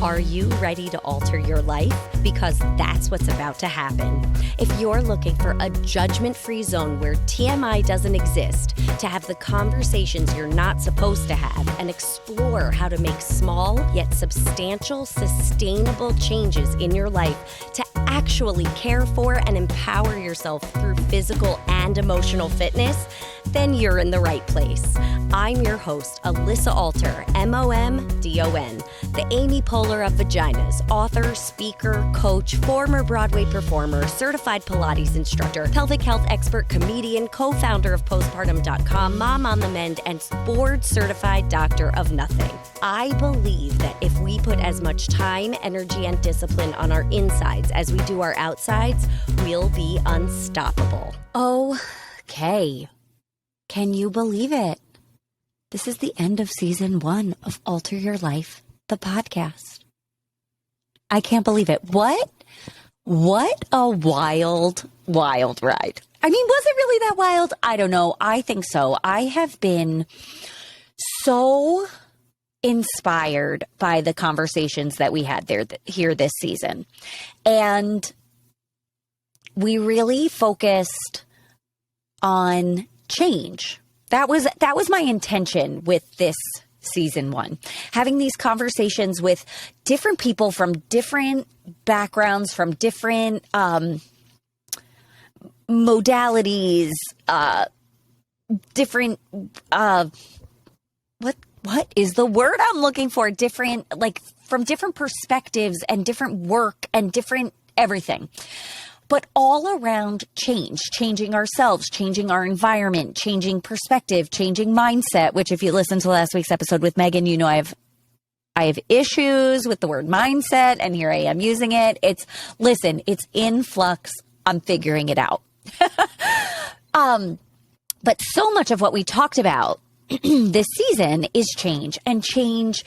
Are you ready to alter your life? Because that's what's about to happen. If you're looking for a judgment-free zone where TMI doesn't exist, to have the conversations you're not supposed to have, and explore how to make small yet substantial, sustainable changes in your life to actually care for and empower yourself through physical and emotional fitness, then you're in the right place. I'm your host, Alyssa Alter, MOMDON, the Amy Poehler of vaginas, author, speaker, coach, former Broadway performer, certified Pilates instructor, pelvic health expert, comedian, co-founder of postpartum.com, mom on the mend, and board certified doctor of nothing. I believe that if we put as much time, energy, and discipline on our insides as we do our outsides, we'll be unstoppable. Okay. Can you believe it? This is the end of season 1 of Alter Your Life, the podcast. I can't believe it. What a wild ride. I mean, was it really that wild? I don't know. I think so. I have been so inspired by the conversations that we had here this season. And we really focused on change. That was my intention with this season 1, having these conversations with different people from different backgrounds, from different modalities, different what is the word I'm looking for? Different, like, from different perspectives and different work and different everything. But all around change, changing ourselves, changing our environment, changing perspective, changing mindset, which if you listen to last week's episode with Megan, you know I have issues with the word mindset, and here I am using it. It's in flux. I'm figuring it out. But so much of what we talked about this season is change, and change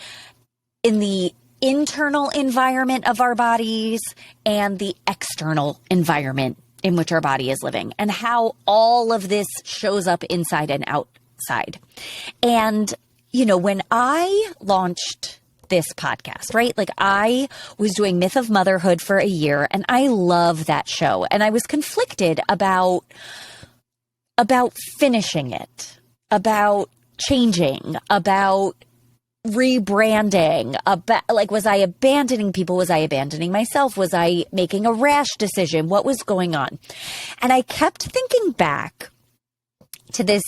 in the internal environment of our bodies and the external environment in which our body is living, and how all of this shows up inside and outside. And, you know, when I launched this podcast, right? Like, I was doing Myth of Motherhood for a year, and I love that show. And I was conflicted about finishing it, about changing, about rebranding, about, like, was I abandoning people? Was I abandoning myself? Was I making a rash decision? What was going on? And I kept thinking back to this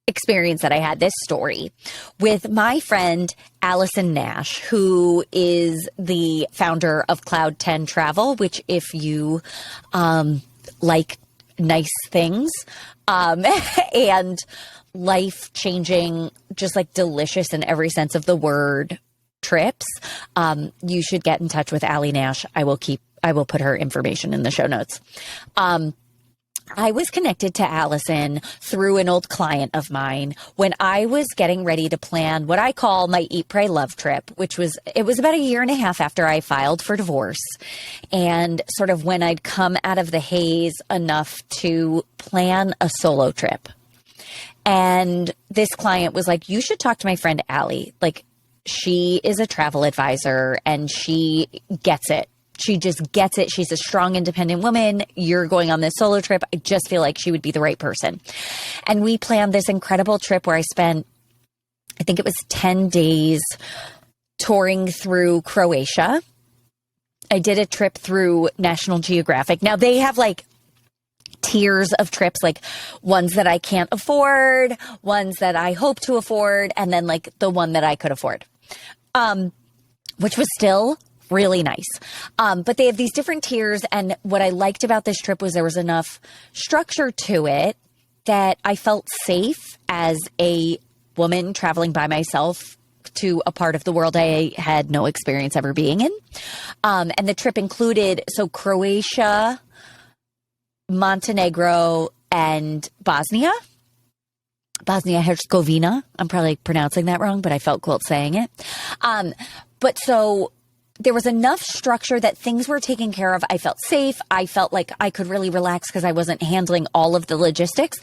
experience that I had, this story with my friend Allison Nash, who is the founder of Cloud 10 Travel, which, if you like nice things and life-changing, just like delicious in every sense of the word, trips, you should get in touch with Allie Nash. I will put her information in the show notes. I was connected to Allison through an old client of mine when I was getting ready to plan what I call my Eat, Pray, Love trip, it was about a year and a half after I filed for divorce, and sort of when I'd come out of the haze enough to plan a solo trip. And this client was like, you should talk to my friend Allie. Like, she is a travel advisor and she gets it. She just gets it. She's a strong, independent woman. You're going on this solo trip. I just feel like she would be the right person. And we planned this incredible trip where I spent, I think it was 10 days touring through Croatia. I did a trip through National Geographic. Now, they have like tiers of trips, like ones that I can't afford, ones that I hope to afford, and then like the one that I could afford, which was still really nice. But they have these different tiers. And what I liked about this trip was there was enough structure to it that I felt safe as a woman traveling by myself to a part of the world I had no experience ever being in. And the trip included, Croatia, Montenegro, and Bosnia-Herzegovina. I'm probably pronouncing that wrong, but I felt cool saying it. But so there was enough structure that things were taken care of. I felt safe. I felt like I could really relax because I wasn't handling all of the logistics.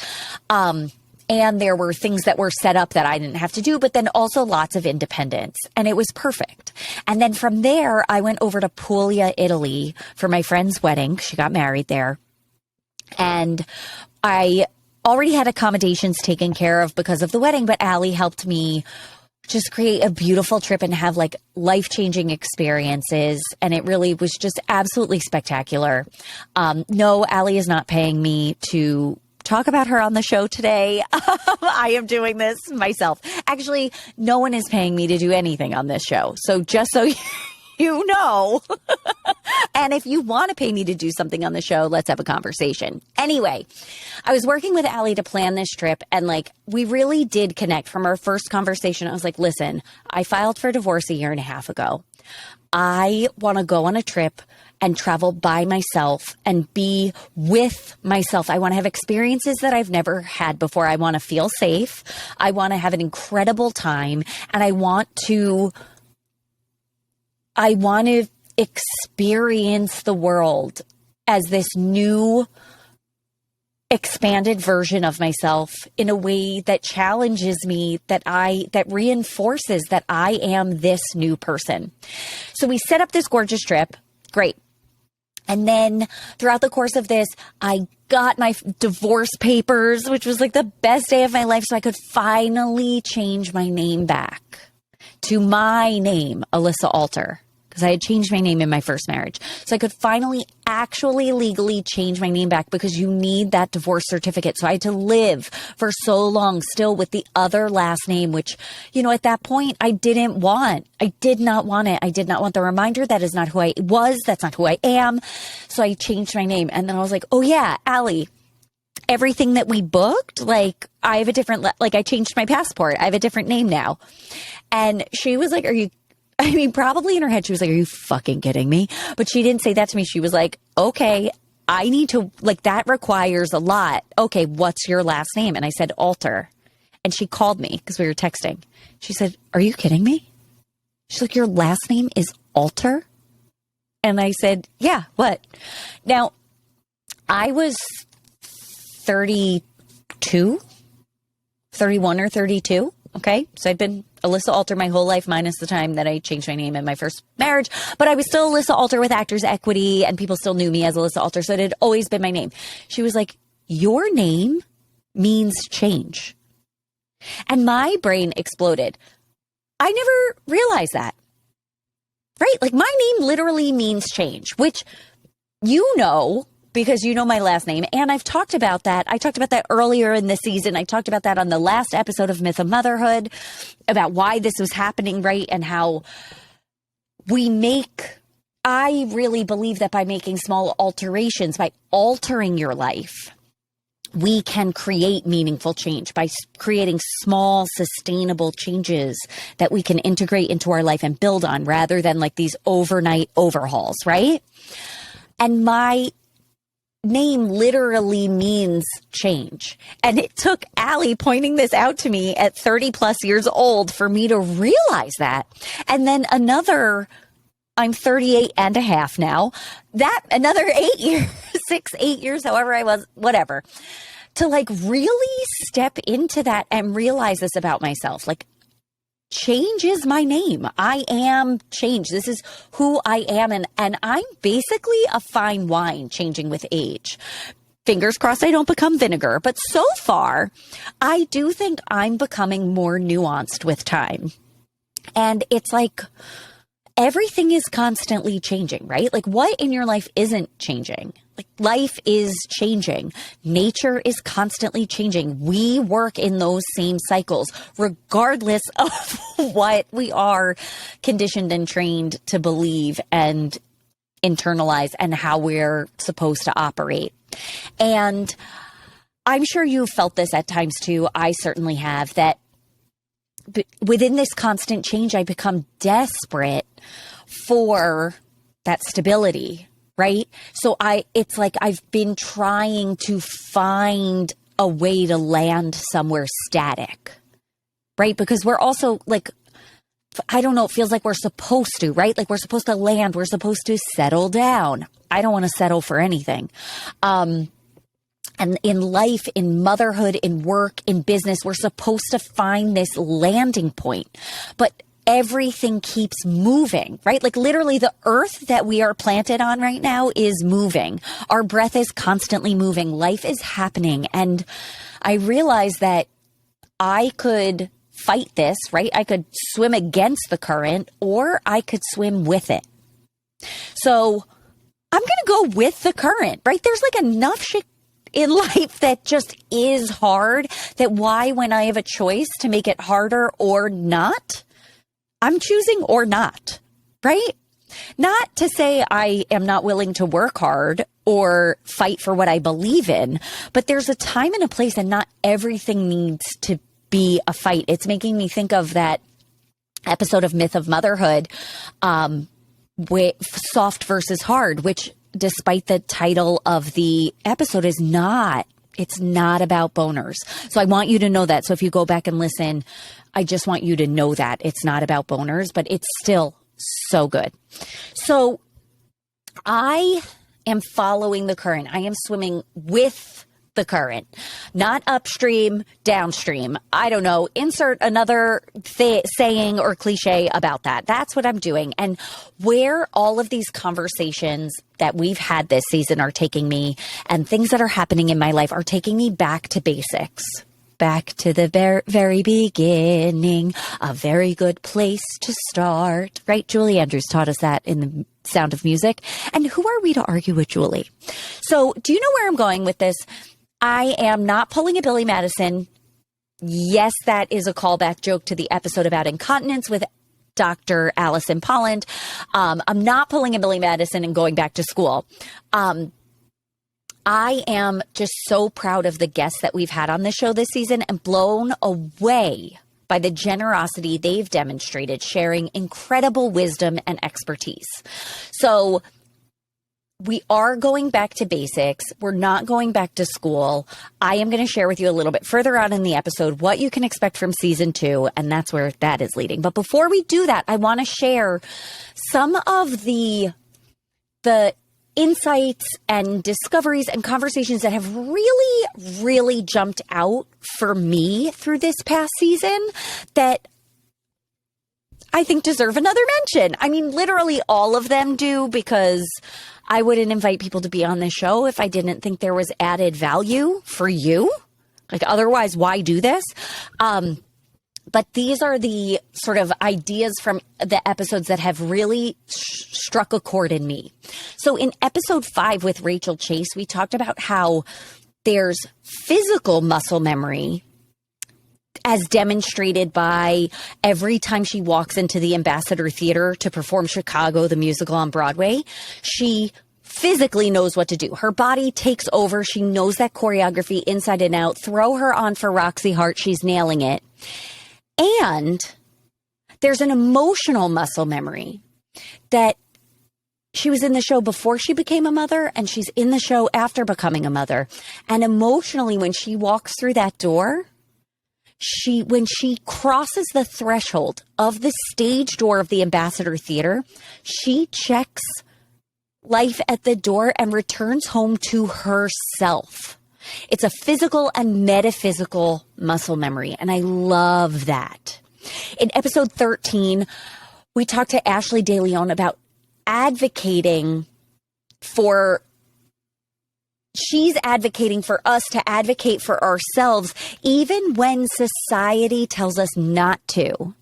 And there were things that were set up that I didn't have to do, but then also lots of independence. And it was perfect. And then from there, I went over to Puglia, Italy for my friend's wedding. She got married there. And I already had accommodations taken care of because of the wedding, but Allie helped me just create a beautiful trip and have like life-changing experiences. And it really was just absolutely spectacular. No, Allie is not paying me to talk about her on the show today. I am doing this myself. Actually, no one is paying me to do anything on this show. So just so you know, and if you want to pay me to do something on the show, let's have a conversation. Anyway, I was working with Allie to plan this trip, and like we really did connect from our first conversation. I was like, listen, I filed for divorce 1.5 years ago. I want to go on a trip and travel by myself and be with myself. I want to have experiences that I've never had before. I want to feel safe. I want to have an incredible time. And I want to experience the world as this new expanded version of myself in a way that challenges me, that reinforces that I am this new person. So we set up this gorgeous trip. Great. And then throughout the course of this, I got my divorce papers, which was like the best day of my life. So I could finally change my name back to my name, Alyssa Alter, because I had changed my name in my first marriage. So I could finally actually legally change my name back, because you need that divorce certificate. So I had to live for so long still with the other last name, which, you know, at that point I didn't want. I did not want it. I did not want the reminder. That is not who I was. That's not who I am. So I changed my name. And then I was like, oh yeah, Allie, everything that we booked, like I have a different, like I changed my passport. I have a different name now. And she was like, probably in her head, she was like, are you fucking kidding me? But she didn't say that to me. She was like, okay, I need to, like, that requires a lot. Okay, what's your last name? And I said, Alter. And she called me because we were texting. She said, are you kidding me? She's like, your last name is Alter? And I said, yeah, what? Now, I was 31 or 32. Okay. So I'd been Alyssa Alter my whole life, minus the time that I changed my name in my first marriage. But I was still Alyssa Alter with Actors Equity, and people still knew me as Alyssa Alter. So it had always been my name. She was like, your name means change. And my brain exploded. I never realized that. Right? Like my name literally means change, which you know, because you know my last name. And I've talked about that. I talked about that earlier in the season. I talked about that on the last episode of Myth of Motherhood, about why this was happening, right? And how I really believe that by making small alterations, by altering your life, we can create meaningful change by creating small, sustainable changes that we can integrate into our life and build on, rather than like these overnight overhauls, right? And my name literally means change. And it took Allie pointing this out to me at 30 plus years old for me to realize that. And then I'm 38 and a half now, that another 8 years, 8 years, however I was, whatever, to like really step into that and realize this about myself. Like, change is my name. I am change. This is who I am. And I'm basically a fine wine changing with age. Fingers crossed I don't become vinegar. But so far, I do think I'm becoming more nuanced with time. And it's like everything is constantly changing, right? Like what in your life isn't changing? Like life is changing. Nature is constantly changing. We work in those same cycles, regardless of what we are conditioned and trained to believe and internalize and how we're supposed to operate. And I'm sure you've felt this at times too. I certainly have, that within this constant change, I become desperate for that stability, right? So it's like I've been trying to find a way to land somewhere static, right? Because we're also like, I don't know, it feels like we're supposed to, right? Like we're supposed to land, we're supposed to settle down. I don't want to settle for anything. And in life, in motherhood, in work, in business, we're supposed to find this landing point. But everything keeps moving, right? Like literally the earth that we are planted on right now is moving. Our breath is constantly moving. Life is happening. And I realized that I could fight this, right? I could swim against the current or I could swim with it. So I'm going to go with the current, right? There's like enough shit in life that just is hard that why, when I have a choice to make it harder or not, I'm choosing or not, right? Not to say I am not willing to work hard or fight for what I believe in, but there's a time and a place and not everything needs to be a fight. It's making me think of that episode of Myth of Motherhood, with soft versus hard, which despite the title of the episode is not, it's not about boners. So I want you to know that. So if you go back and listen, I just want you to know that it's not about boners, but it's still so good. So I am following the current. I am swimming with the current, not upstream, downstream. I don't know, insert another saying or cliche about that. That's what I'm doing. And where all of these conversations that we've had this season are taking me and things that are happening in my life are taking me back to basics. Back to the very beginning, a very good place to start, right? Julie Andrews taught us that in The Sound of Music. And who are we to argue with Julie? So do you know where I'm going with this? I am not pulling a Billy Madison. Yes, that is a callback joke to the episode about incontinence with Dr. Allison Polland. I'm not pulling a Billy Madison and going back to school. I am just so proud of the guests that we've had on the show this season and blown away by the generosity they've demonstrated, sharing incredible wisdom and expertise. So we are going back to basics. We're not going back to school. I am going to share with you a little bit further on in the episode what you can expect from season 2, and that's where that is leading. But before we do that, I want to share some of the insights and discoveries and conversations that have really, really jumped out for me through this past season that I think deserve another mention. I mean, literally all of them do, because I wouldn't invite people to be on this show if I didn't think there was added value for you. Like, otherwise, why do this? But these are the sort of ideas from the episodes that have really struck a chord in me. So in episode 5 with Rachel Chase, we talked about how there's physical muscle memory as demonstrated by every time she walks into the Ambassador Theater to perform Chicago, the musical on Broadway, she physically knows what to do. Her body takes over. She knows that choreography inside and out. Throw her on for Roxy Hart. She's nailing it. And there's an emotional muscle memory that she was in the show before she became a mother, and she's in the show after becoming a mother. And emotionally, when she walks through that door, when she crosses the threshold of the stage door of the Ambassador Theater, she checks life at the door and returns home to herself. It's a physical and metaphysical muscle memory, and I love that. In episode 13, we talked to Ashley DeLeon about advocating for, she's advocating for us to advocate for ourselves, even when society tells us not to.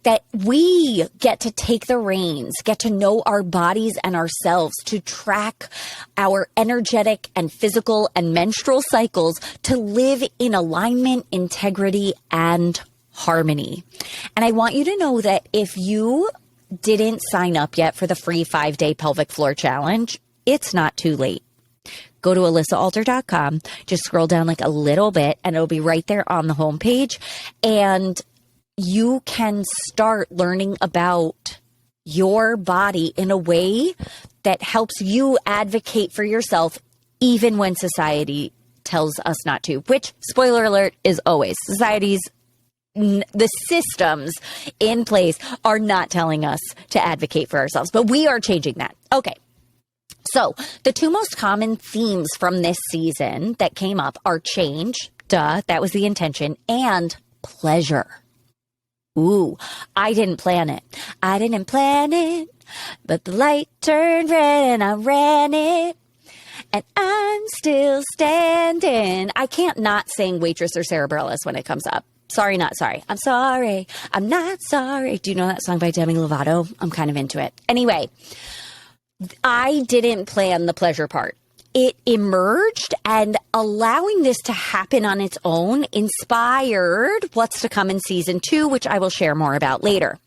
That we get to take the reins, get to know our bodies and ourselves, to track our energetic and physical and menstrual cycles, to live in alignment, integrity, and harmony. And I want you to know that if you didn't sign up yet for the free 5-day pelvic floor challenge, it's not too late. Go to alysaalter.com, just scroll down like a little bit, and it'll be right there on the homepage. And you can start learning about your body in a way that helps you advocate for yourself, even when society tells us not to, which, spoiler alert, is always. The systems in place are not telling us to advocate for ourselves, but we are changing that. Okay. So the two most common themes from this season that came up are change, duh, that was the intention, and pleasure. Ooh, I didn't plan it. I didn't plan it, but the light turned red and I ran it. And I'm still standing. I can't not sing Waitress or Sarah Bareilles when it comes up. Sorry, not sorry. I'm sorry. I'm not sorry. Do you know that song by Demi Lovato? I'm kind of into it. Anyway, I didn't plan the pleasure part. It emerged, and allowing this to happen on its own inspired what's to come in season 2, which I will share more about later.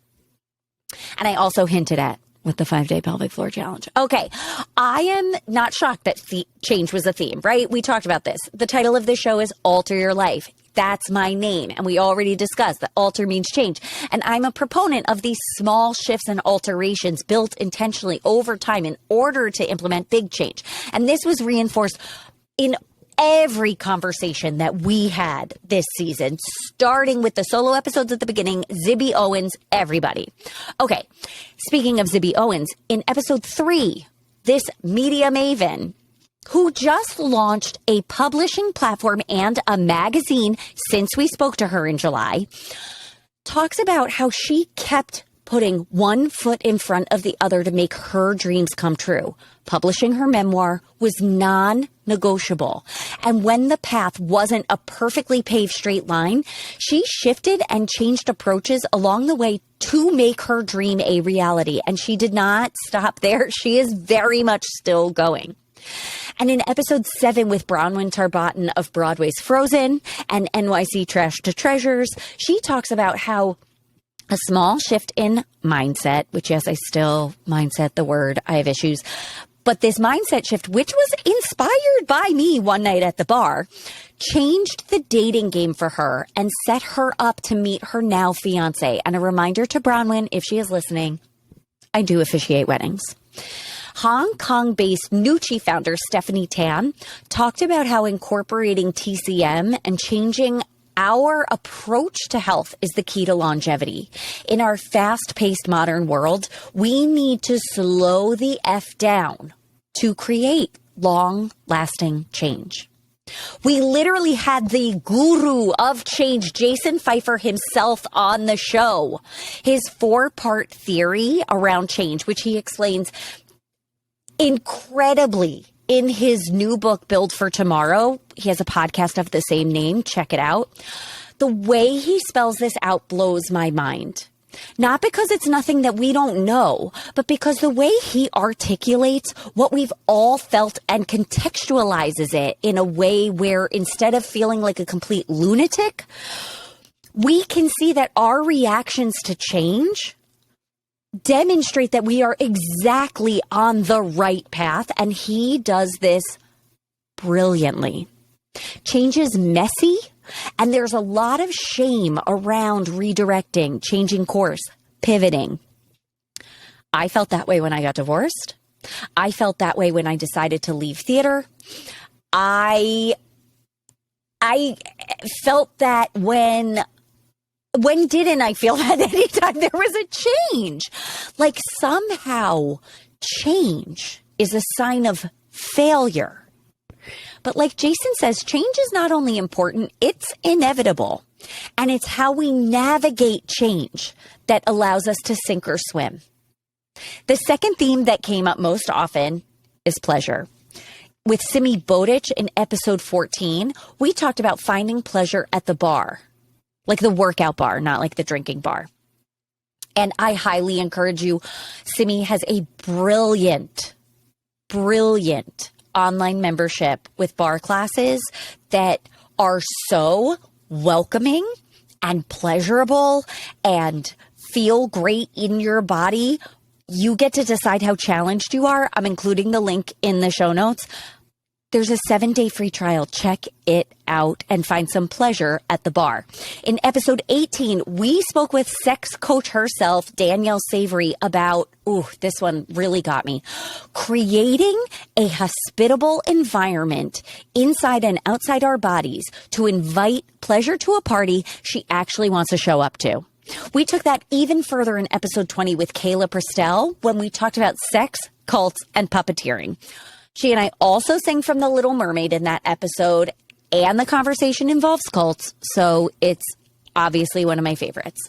And I also hinted at with the 5-day pelvic floor challenge. Okay, I am not shocked that change was a theme, right? We talked about this. The title of this show is Alter Your Life. That's my name. And we already discussed that alter means change. And I'm a proponent of these small shifts and alterations built intentionally over time in order to implement big change. And this was reinforced in every conversation that we had this season, starting with the solo episodes at the beginning, Zibby Owens, everybody. Okay, speaking of Zibby Owens, in episode 3, this media maven, who just launched a publishing platform and a magazine since we spoke to her in July, talks about how she kept putting one foot in front of the other to make her dreams come true. Publishing her memoir was non-negotiable. And when the path wasn't a perfectly paved straight line, she shifted and changed approaches along the way to make her dream a reality. And she did not stop there. She is very much still going. And in episode 7 with Bronwyn Tarbotten of Broadway's Frozen and NYC Trash to Treasures, she talks about how a small shift in mindset, which yes, I still mindset the word, I have issues, but this mindset shift, which was inspired by me one night at the bar, changed the dating game for her and set her up to meet her now fiance. And a reminder to Bronwyn, if she is listening, I do officiate weddings. Hong Kong-based Nucci founder Stephanie Tan talked about how incorporating TCM and changing our approach to health is the key to longevity. In our fast-paced modern world, we need to slow the F down to create long-lasting change. We literally had the guru of change, Jason Pfeiffer himself, on the show. His 4-part theory around change, which he explains incredibly in his new book, Build for Tomorrow. He has a podcast of the same name. Check it out. The way he spells this out blows my mind. Not because it's nothing that we don't know, but because the way he articulates what we've all felt and contextualizes it in a way where instead of feeling like a complete lunatic, we can see that our reactions to change demonstrate that we are exactly on the right path, and he does this brilliantly. Change is messy, and there's a lot of shame around redirecting, changing course, pivoting. I felt that way when I got divorced. I felt that way when I decided to leave theater. I felt that when didn't I feel that anytime there was a change? Like somehow change is a sign of failure. But like Jason says, change is not only important, it's inevitable. And it's how we navigate change that allows us to sink or swim. The second theme that came up most often is pleasure. With Simi Bowditch in episode 14, we talked about finding pleasure at the bar. Like the workout bar, not like the drinking bar. And I highly encourage you. Simi has a brilliant online membership with bar classes that are so welcoming and pleasurable and feel great in your body. You get to decide how challenged you are. I'm including the link in the show notes. There's a 7-day free trial. Check it out and find some pleasure at the bar. In episode 18, we spoke with sex coach herself, Danielle Savory, about, this one really got me, creating a hospitable environment inside and outside our bodies to invite pleasure to a party she actually wants to show up to. We took that even further in episode 20 with Kayla Prestel when we talked about sex, cults, and puppeteering. She and I also sang from The Little Mermaid in that episode, and the conversation involves cults, so it's obviously one of my favorites.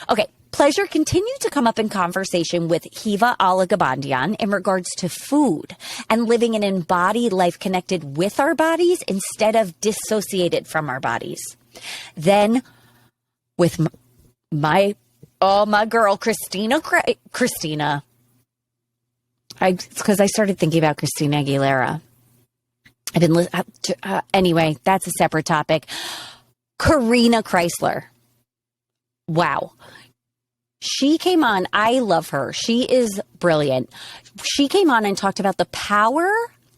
Okay, pleasure continued to come up in conversation with Hiva Alagabandian in regards to food and living an embodied life connected with our bodies instead of dissociated from our bodies. Then with my girl, Christina. It's because I started thinking about Christina Aguilera. I've been anyway, that's a separate topic. Karina Chrysler. Wow. She came on. I love her. She is brilliant. She came on and talked about the power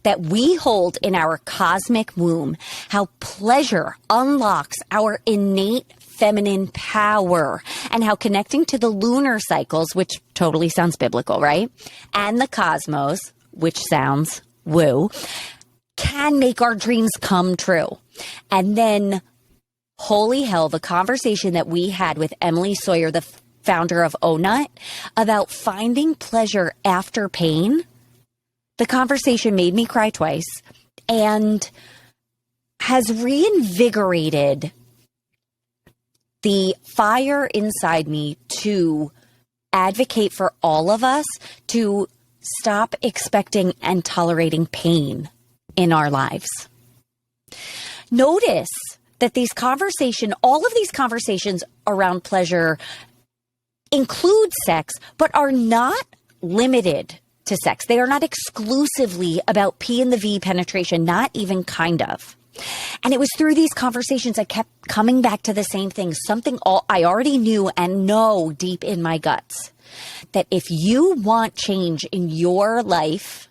that we hold in our cosmic womb, how pleasure unlocks our innate feminine power, and how connecting to the lunar cycles, which totally sounds biblical, right? And the cosmos, which sounds woo, can make our dreams come true. And then, holy hell, the conversation that we had with Emily Sawyer, the founder of ONUT, about finding pleasure after pain. The conversation made me cry twice and has reinvigorated the fire inside me to advocate for all of us to stop expecting and tolerating pain in our lives. Notice that all of these conversations around pleasure include sex, but are not limited to sex. They are not exclusively about P and the V penetration, not even kind of. And it was through these conversations I kept coming back to the same thing, something I already knew and know deep in my guts, that if you want change in your life,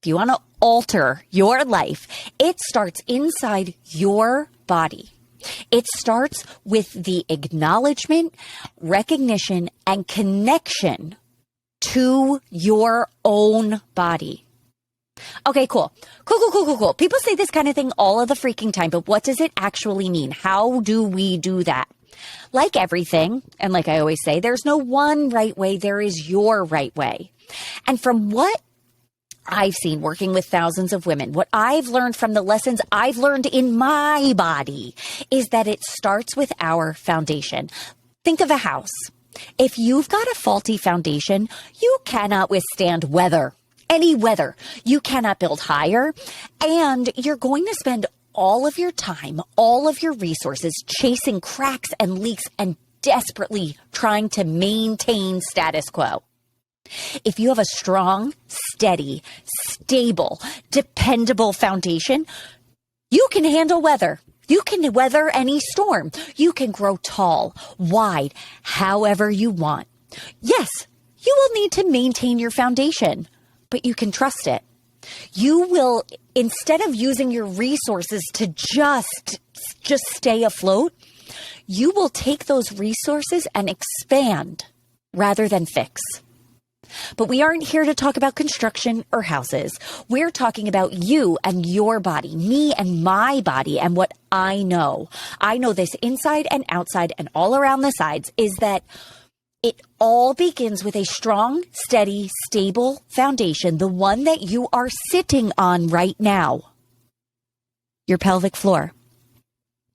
if you want to alter your life, it starts inside your body. It starts with the acknowledgement, recognition, and connection to your own body. Okay, cool. Cool. People say this kind of thing all of the freaking time, but what does it actually mean? How do we do that? Like everything, and like I always say, there's no one right way. There is your right way. And from what I've seen working with thousands of women, what I've learned from the lessons I've learned in my body is that it starts with our foundation. Think of a house. If you've got a faulty foundation, you cannot withstand weather, any weather. You cannot build higher, and you're going to spend all of your time, all of your resources chasing cracks and leaks and desperately trying to maintain status quo. If you have a strong, steady, stable, dependable foundation, you can handle weather. You can weather any storm. You can grow tall, wide, however you want. Yes, you will need to maintain your foundation, but you can trust it. You will, instead of using your resources to just stay afloat, you will take those resources and expand rather than fix. But we aren't here to talk about construction or houses. We're talking about you and your body, me and my body, and what I know. I know this inside and outside and all around the sides is that it all begins with a strong, steady, stable foundation, the one that you are sitting on right now, your pelvic floor.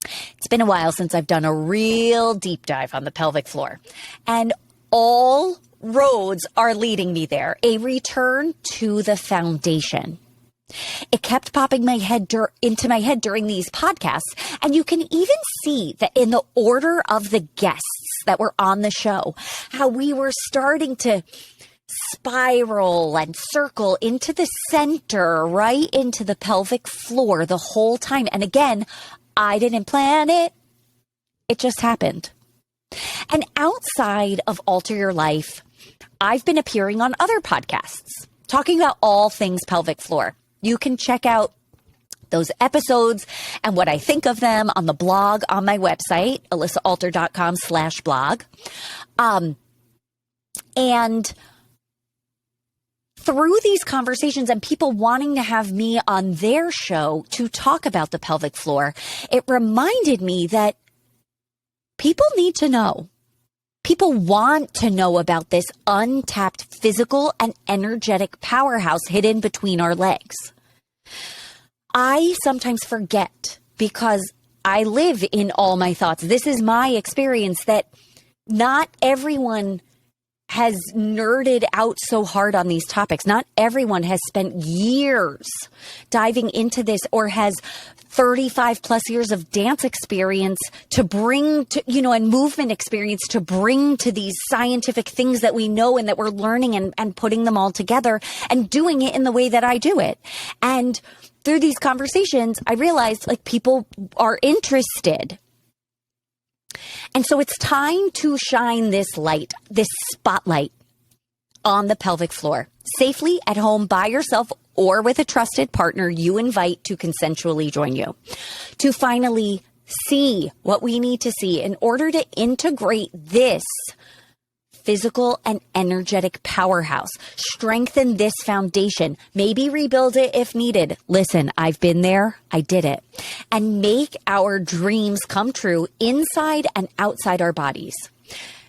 It's been a while since I've done a real deep dive on the pelvic floor, and all roads are leading me there, a return to the foundation. It kept popping into my head during these podcasts, and you can even see that in the order of the guests that were on the show, how we were starting to spiral and circle into the center, right into the pelvic floor the whole time. And again, I didn't plan it. It just happened. And outside of Alter Your Life, I've been appearing on other podcasts talking about all things pelvic floor. You can check out those episodes and what I think of them on the blog on my website, alysaalter.com/blog. And through these conversations and people wanting to have me on their show to talk about the pelvic floor, it reminded me that people need to know. People want to know about this untapped physical and energetic powerhouse hidden between our legs. I sometimes forget because I live in all my thoughts. This is my experience that not everyone has nerded out so hard on these topics. Not everyone has spent years diving into this or has 35 plus years of dance experience to bring to, and movement experience to bring to these scientific things that we know and that we're learning and putting them all together and doing it in the way that I do it. And through these conversations, I realized people are interested. And so it's time to shine this light, this spotlight on the pelvic floor, safely at home by yourself or with a trusted partner you invite to consensually join you, to finally see what we need to see in order to integrate this physical and energetic powerhouse, strengthen this foundation, maybe rebuild it if needed. Listen, I've been there. I did it. And make our dreams come true inside and outside our bodies.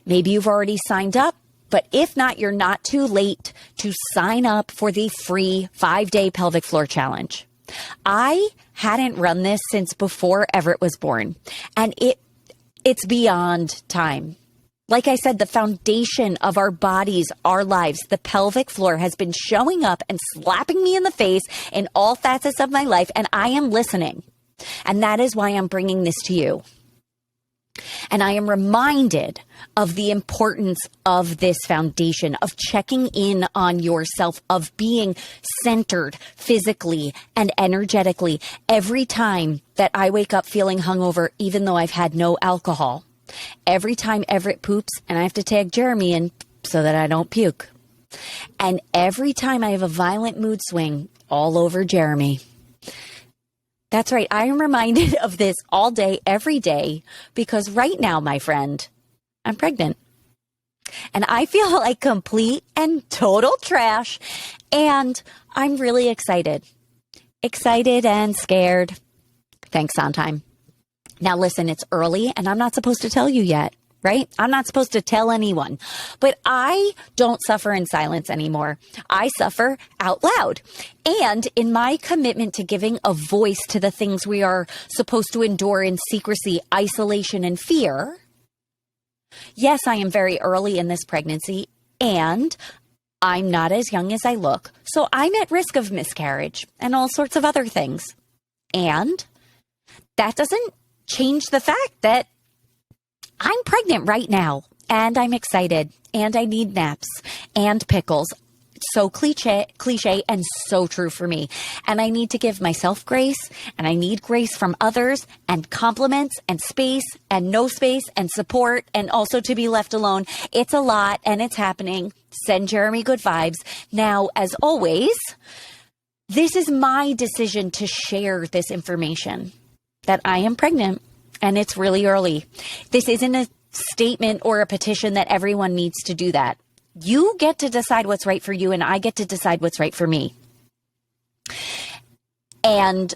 Maybe you've already signed up, but if not, you're not too late to sign up for the free 5-day pelvic floor challenge. I hadn't run this since before Everett was born, and it's beyond time. Like I said, the foundation of our bodies, our lives, the pelvic floor has been showing up and slapping me in the face in all facets of my life, and I am listening. And that is why I'm bringing this to you. And I am reminded of the importance of this foundation, of checking in on yourself, of being centered physically and energetically every time that I wake up feeling hungover, even though I've had no alcohol. Every time Everett poops and I have to tag Jeremy in so that I don't puke. And every time I have a violent mood swing all over Jeremy. That's right. I am reminded of this all day, every day, because right now, my friend, I'm pregnant. And I feel like complete and total trash. And I'm really excited. Excited and scared. Thanks, Sondheim. Now, listen, it's early and I'm not supposed to tell you yet, right? I'm not supposed to tell anyone, but I don't suffer in silence anymore. I suffer out loud. And in my commitment to giving a voice to the things we are supposed to endure in secrecy, isolation, and fear, yes, I am very early in this pregnancy and I'm not as young as I look. So I'm at risk of miscarriage and all sorts of other things. And that doesn't change the fact that I'm pregnant right now and I'm excited and I need naps and pickles. So cliche and so true for me. And I need to give myself grace and I need grace from others and compliments and space and no space and support and also to be left alone. It's a lot and it's happening. Send Jeremy good vibes. Now, as always, this is my decision to share this information. That I am pregnant and it's really early. This isn't a statement or a petition that everyone needs to do that. You get to decide what's right for you and I get to decide what's right for me. And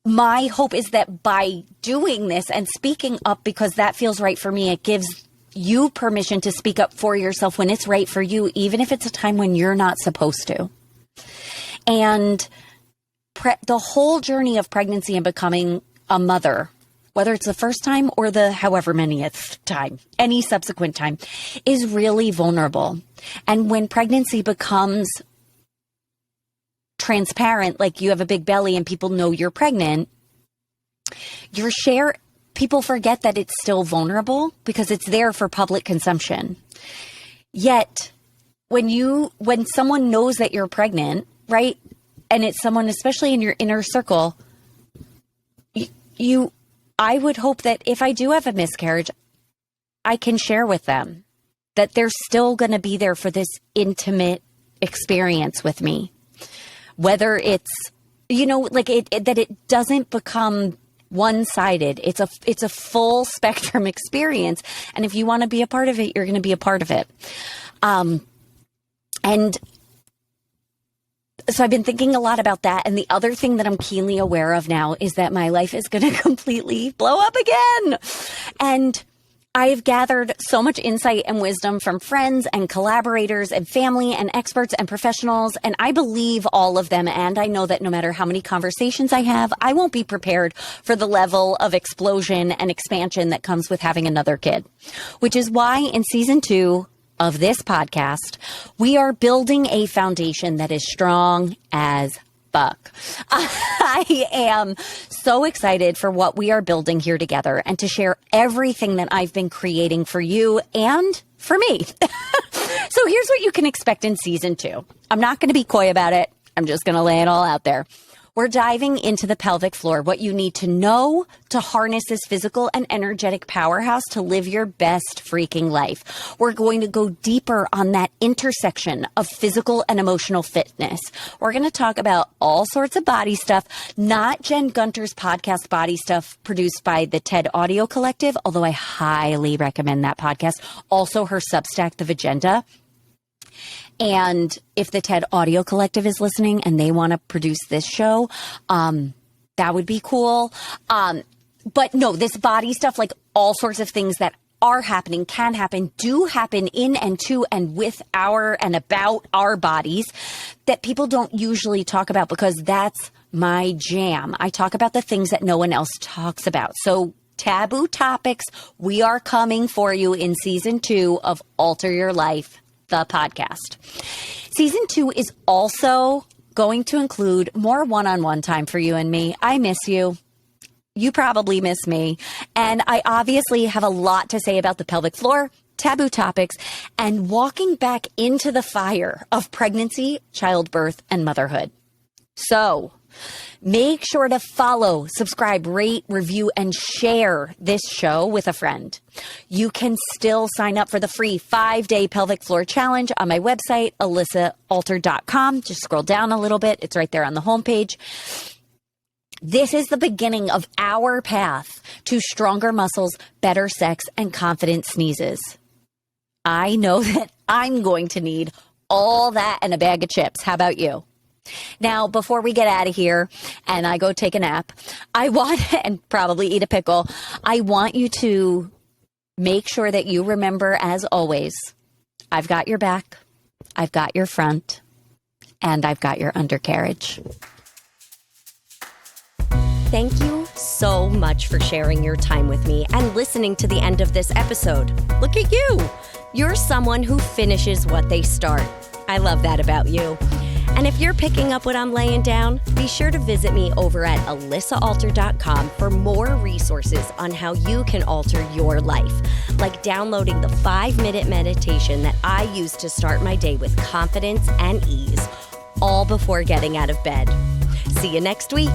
my hope is that by doing this and speaking up because that feels right for me, it gives you permission to speak up for yourself when it's right for you, even if it's a time when you're not supposed to. And the whole journey of pregnancy and becoming a mother, whether it's the first time or the however manyth time, any subsequent time, is really vulnerable. And when pregnancy becomes transparent, like you have a big belly and people know you're pregnant, people forget that it's still vulnerable because it's there for public consumption. Yet, when someone knows that you're pregnant, right? And it's someone, especially in your inner circle, I would hope that if I do have a miscarriage, I can share with them that they're still going to be there for this intimate experience with me. Whether it's, that it doesn't become one-sided. It's a full spectrum experience. And if you want to be a part of it, you're going to be a part of it. And So I've been thinking a lot about that. And the other thing that I'm keenly aware of now is that my life is going to completely blow up again. And I've gathered so much insight and wisdom from friends and collaborators and family and experts and professionals, and I believe all of them. And I know that no matter how many conversations I have, I won't be prepared for the level of explosion and expansion that comes with having another kid, which is why in season 2 of this podcast, we are building a foundation that is strong as fuck. I am so excited for what we are building here together and to share everything that I've been creating for you and for me. So here's what you can expect in season 2. I'm not going to be coy about it. I'm just going to lay it all out there. We're diving into the pelvic floor, what you need to know to harness this physical and energetic powerhouse to live your best freaking life. We're going to go deeper on that intersection of physical and emotional fitness. We're going to talk about all sorts of body stuff, not Jen Gunter's podcast Body Stuff produced by the TED Audio Collective, although I highly recommend that podcast. Also her Substack, The Vagenda. And if the TED Audio Collective is listening and they want to produce this show, that would be cool. But no, this body stuff, like all sorts of things that are happening, can happen, do happen in and to and with our and about our bodies that people don't usually talk about because that's my jam. I talk about the things that no one else talks about. So taboo topics, we are coming for you in season 2 of Alter Your Life, the podcast. Season 2 is also going to include more one-on-one time for you and me. I miss you. You probably miss me. And I obviously have a lot to say about the pelvic floor, taboo topics, and walking back into the fire of pregnancy, childbirth, and motherhood. So make sure to follow, subscribe, rate, review, and share this show with a friend. You can still sign up for the free 5-day pelvic floor challenge on my website, alissaalter.com. Just scroll down a little bit. It's right there on the homepage. This is the beginning of our path to stronger muscles, better sex, and confident sneezes. I know that I'm going to need all that and a bag of chips. How about you? Now, before we get out of here and I go take a nap, and probably eat a pickle, I want you to make sure that you remember, as always, I've got your back, I've got your front, and I've got your undercarriage. Thank you so much for sharing your time with me and listening to the end of this episode. Look at you. You're someone who finishes what they start. I love that about you. And if you're picking up what I'm laying down, be sure to visit me over at alissaalter.com for more resources on how you can alter your life, like downloading the 5-minute meditation that I use to start my day with confidence and ease, all before getting out of bed. See you next week.